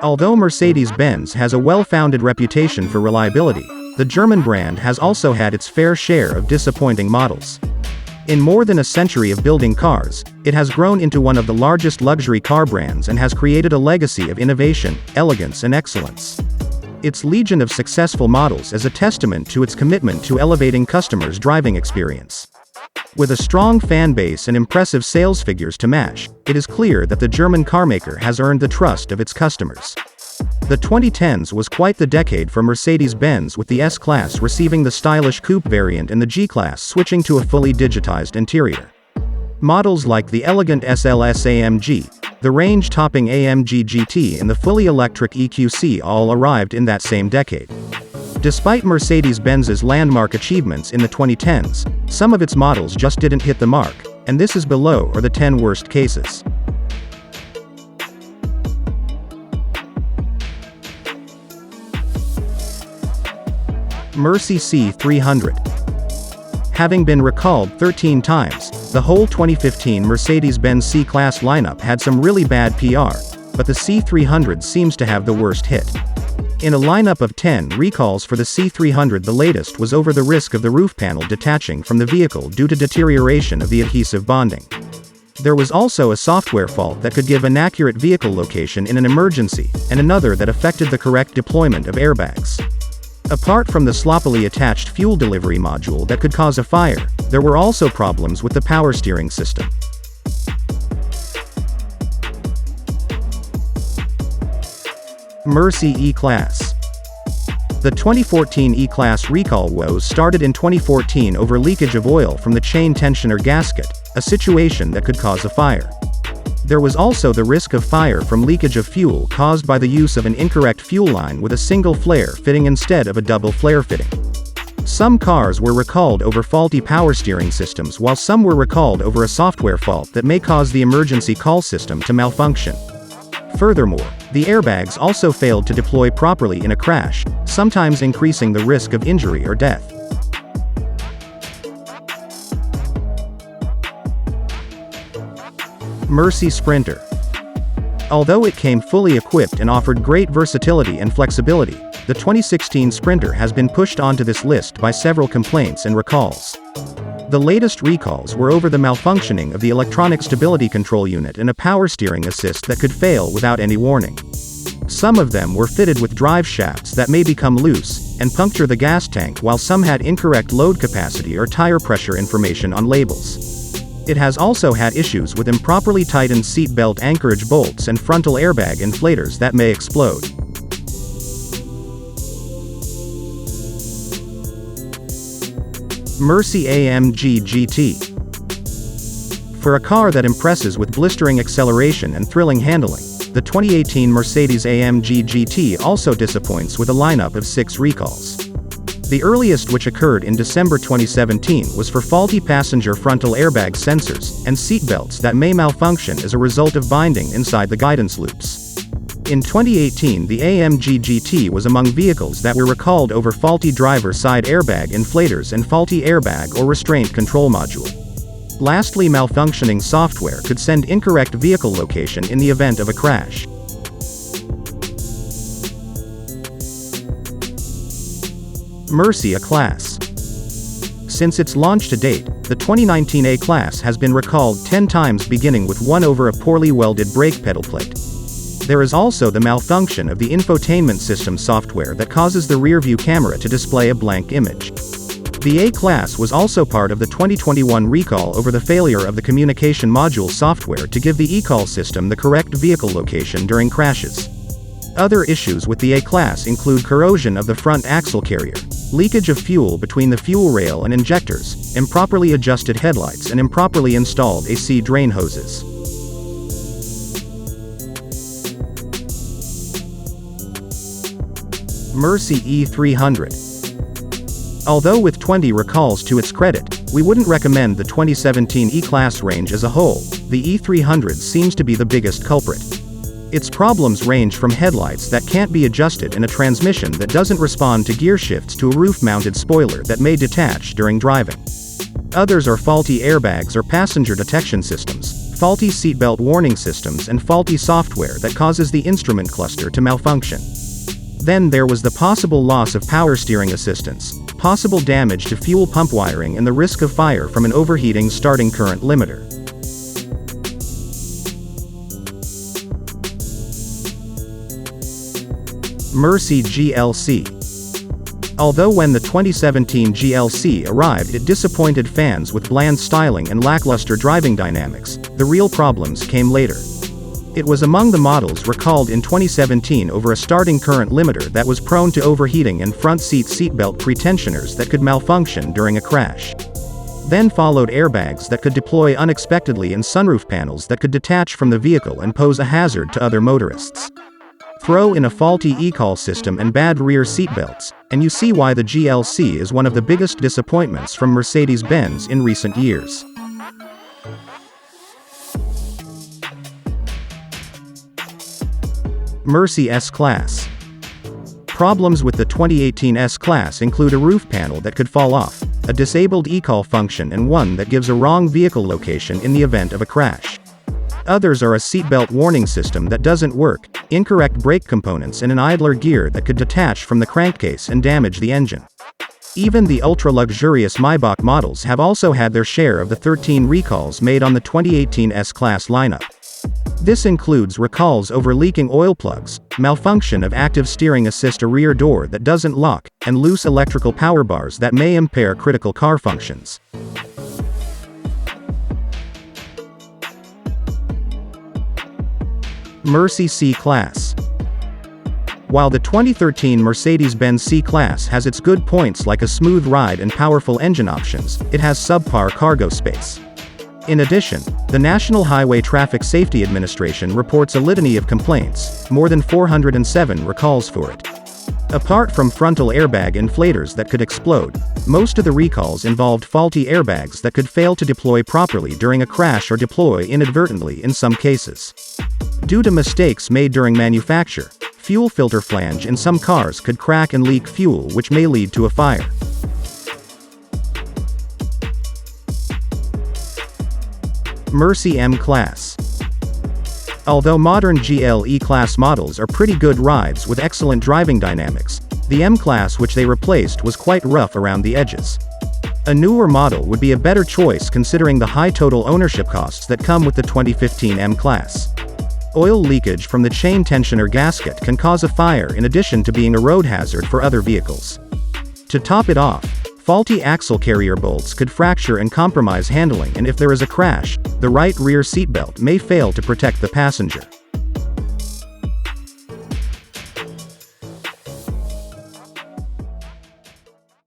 Although Mercedes Benz has a well-founded reputation for reliability, the German brand has also had its fair share of disappointing models. In more than a century of building cars, it has grown into one of the largest luxury car brands and has created a legacy of innovation, elegance and excellence. Its legion of successful models is a testament to its commitment to elevating customers' driving experience. With a strong fan base and impressive sales figures to match, it is clear that the German carmaker has earned the trust of its customers. The 2010s was quite the decade for Mercedes-Benz, with the S-Class receiving the stylish coupe variant and the G-Class switching to a fully digitized interior. Models like the elegant SLS AMG, the range-topping AMG GT and the fully electric EQC all arrived in that same decade. Despite Mercedes-Benz's landmark achievements in the 2010s, some of its models just didn't hit the mark, and this is below are the 10 worst cases. Mercy C300. Having been recalled 13 times, the whole 2015 Mercedes-Benz C-Class lineup had some really bad PR, but the C300 seems to have the worst hit. In a lineup of 10 recalls for the C300, the latest was over the risk of the roof panel detaching from the vehicle due to deterioration of the adhesive bonding. There was also a software fault that could give inaccurate vehicle location in an emergency, and another that affected the correct deployment of airbags. Apart from the sloppily attached fuel delivery module that could cause a fire, there were also problems with the power steering system. Mercy E-Class. The 2014 E-Class recall woes started in 2014 over leakage of oil from the chain tensioner gasket, a situation that could cause a fire. There was also the risk of fire from leakage of fuel caused by the use of an incorrect fuel line with a single flare fitting instead of a double flare fitting. Some cars were recalled over faulty power steering systems, while some were recalled over a software fault that may cause the emergency call system to malfunction. Furthermore, the airbags also failed to deploy properly in a crash, sometimes increasing the risk of injury or death. Mercy Sprinter. Although it came fully equipped and offered great versatility and flexibility, the 2016 Sprinter has been pushed onto this list by several complaints and recalls. The latest recalls were over the malfunctioning of the electronic stability control unit and a power steering assist that could fail without any warning. Some of them were fitted with drive shafts that may become loose and puncture the gas tank, while some had incorrect load capacity or tire pressure information on labels. It has also had issues with improperly tightened seat belt anchorage bolts and frontal airbag inflators that may explode. Mercy AMG GT. For a car that impresses with blistering acceleration and thrilling handling, the 2018 Mercedes AMG GT also disappoints with a lineup of 6 recalls. The earliest, which occurred in December 2017, was for faulty passenger frontal airbag sensors and seat belts that may malfunction as a result of binding inside the guidance loops. In 2018, the AMG GT was among vehicles that were recalled over faulty driver side airbag inflators and faulty airbag or restraint control module. Lastly, malfunctioning software could send incorrect vehicle location in the event of a crash. Mercy A-Class. Since its launch to date, the 2019 A-Class has been recalled 10 times, beginning with one over a poorly welded brake pedal plate. There is also the malfunction of the infotainment system software that causes the rear-view camera to display a blank image. The A-Class was also part of the 2021 recall over the failure of the communication module software to give the eCall system the correct vehicle location during crashes. Other issues with the A-Class include corrosion of the front axle carrier, leakage of fuel between the fuel rail and injectors, improperly adjusted headlights and improperly installed AC drain hoses. Mercy E300. Although with 20 recalls to its credit, we wouldn't recommend the 2017 E-Class range as a whole. The E300 seems to be the biggest culprit. Its problems range from headlights that can't be adjusted and a transmission that doesn't respond to gear shifts to a roof-mounted spoiler that may detach during driving. Others are faulty airbags or passenger detection systems, faulty seatbelt warning systems and faulty software that causes the instrument cluster to malfunction. Then there was the possible loss of power steering assistance, possible damage to fuel pump wiring and the risk of fire from an overheating starting current limiter. Mercedes GLC. Although when the 2017 GLC arrived it disappointed fans with bland styling and lackluster driving dynamics, the real problems came later. It was among the models recalled in 2017 over a starting current limiter that was prone to overheating and front seatbelt pretensioners that could malfunction during a crash. Then followed airbags that could deploy unexpectedly and sunroof panels that could detach from the vehicle and pose a hazard to other motorists. Throw in a faulty e-call system and bad rear seatbelts, and you see why the GLC is one of the biggest disappointments from Mercedes Benz in recent years. Mercedes S-Class. Problems with the 2018 S-Class include a roof panel that could fall off, a disabled e-call function and one that gives a wrong vehicle location in the event of a crash. Others are a seatbelt warning system that doesn't work, incorrect brake components and an idler gear that could detach from the crankcase and damage the engine. Even the ultra-luxurious Maybach models have also had their share of the 13 recalls made on the 2018 S-Class lineup. This includes recalls over leaking oil plugs, malfunction of active steering assist, a rear door that doesn't lock, and loose electrical power bars that may impair critical car functions. Mercedes C-Class. While the 2013 Mercedes-Benz C-Class has its good points like a smooth ride and powerful engine options, it has subpar cargo space. In addition, the National Highway Traffic Safety Administration reports a litany of complaints, more than 407 recalls for it. Apart from frontal airbag inflators that could explode, most of the recalls involved faulty airbags that could fail to deploy properly during a crash or deploy inadvertently in some cases. Due to mistakes made during manufacture, fuel filter flange in some cars could crack and leak fuel, which may lead to a fire. Mercedes M-Class. Although modern GLE class models are pretty good rides with excellent driving dynamics, the M-Class which they replaced was quite rough around the edges. A newer model would be a better choice considering the high total ownership costs that come with the 2015 M-Class. Oil leakage from the chain tensioner gasket can cause a fire in addition to being a road hazard for other vehicles. To top it off, faulty axle carrier bolts could fracture and compromise handling, and if there is a crash, the right rear seatbelt may fail to protect the passenger.